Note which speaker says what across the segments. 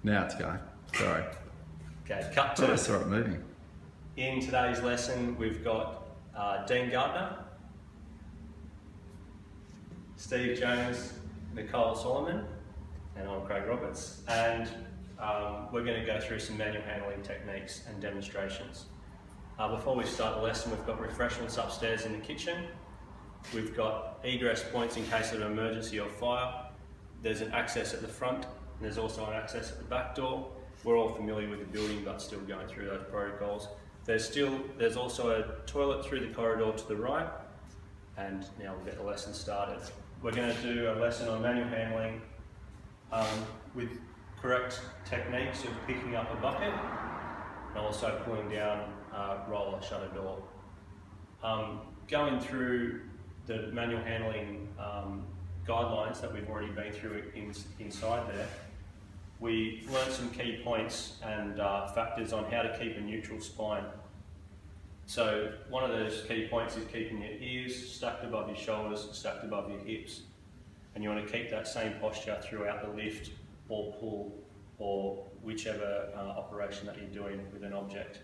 Speaker 1: Now it's going. Sorry.
Speaker 2: Okay, cut
Speaker 1: Oh,
Speaker 2: to
Speaker 1: I saw it moving.
Speaker 2: In today's lesson, we've got Dean Gardner, Steve Jones, Nicole Solomon, and I'm Craig Roberts. And we're going to go through some manual handling techniques and demonstrations. Before we start the lesson, we've got refreshments upstairs in the kitchen. We've got egress points in case of an emergency or fire. There's an access at the front, and there's also an access at the back door. We're all familiar with the building, but still going through those protocols. There's also a toilet through the corridor to the right, and now we'll get the lesson started. We're going to do a lesson on manual handling with correct techniques of picking up a bucket and also pulling down a roller shutter door. Going through the manual handling guidelines that we've already been through inside there, we learned some key points and factors on how to keep a neutral spine. So one of those key points is keeping your ears stacked above your shoulders, stacked above your hips. And you want to keep that same posture throughout the lift or pull or whichever operation that you're doing with an object.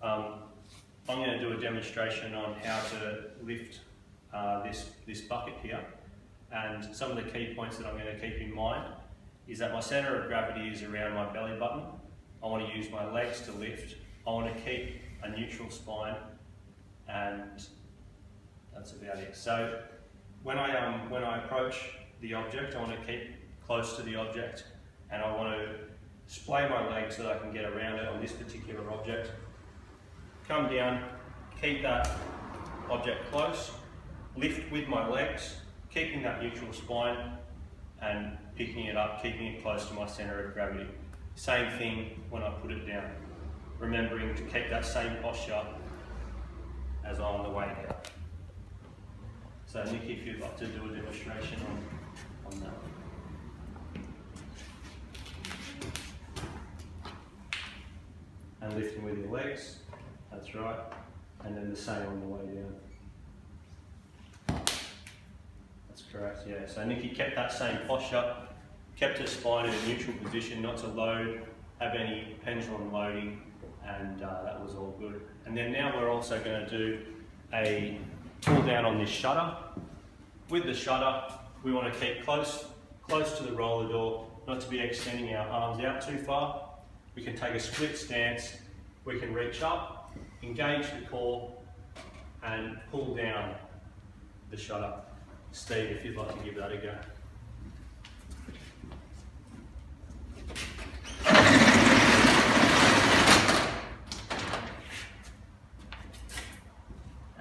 Speaker 2: I'm going to do a demonstration on how to lift this bucket here. And some of the key points that I'm going to keep in mind is that my centre of gravity is around my belly button. I want to use my legs to lift. I want to keep a neutral spine, and that's about it. So when I approach the object, I want to keep close to the object, and I want to splay my legs so that I can get around it on this particular object. Come down, keep that object close, lift with my legs, keeping that neutral spine, and picking it up, keeping it close to my centre of gravity. Same thing when I put it down. Remembering to keep that same posture as I'm on the way down. So Nikki, if you'd like to do a demonstration on that. And lifting with your legs, that's right. And then the same on the way down. That's correct, yeah. So Nikki kept that same posture, kept her spine in a neutral position, not to load, have any pendulum loading, and that was all good. And then now we're also going to do a pull down on this shutter. With the shutter, we want to keep close to the roller door, not to be extending our arms out too far. We can take a split stance, we can reach up, engage the core, and pull down the shutter. Steve, if you'd like to give that a go.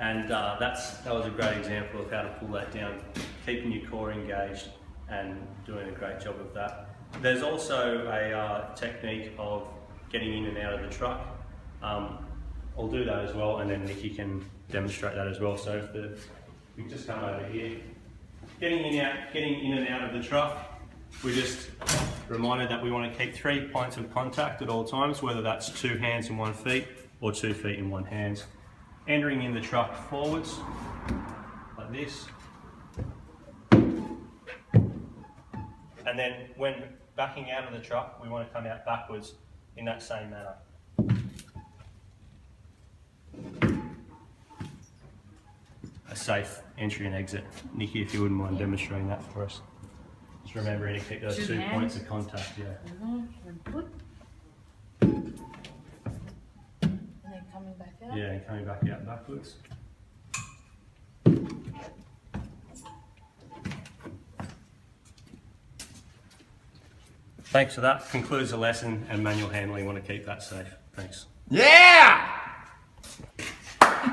Speaker 2: And that was a great example of how to pull that down, keeping your core engaged and doing a great job of that. There's also a technique of getting in and out of the truck. I'll do that as well, and then Nikki can demonstrate that as well. So if we just come over here, getting in and out of the truck, we just reminded that we want to keep 3 points of contact at all times, whether that's 2 hands and 1 feet or 2 feet and 1 hand. Entering in the truck forwards, like this. And then when backing out of the truck, we want to come out backwards in that same manner. A safe entry and exit. Nikki, if you wouldn't mind demonstrating that for us. Just remembering to keep those 2 points of contact, yeah.
Speaker 3: Coming back out?
Speaker 2: Yeah, and coming back out backwards. Thanks for that. Concludes the lesson, and manual handling. Want to keep that safe. Thanks.
Speaker 1: Yeah!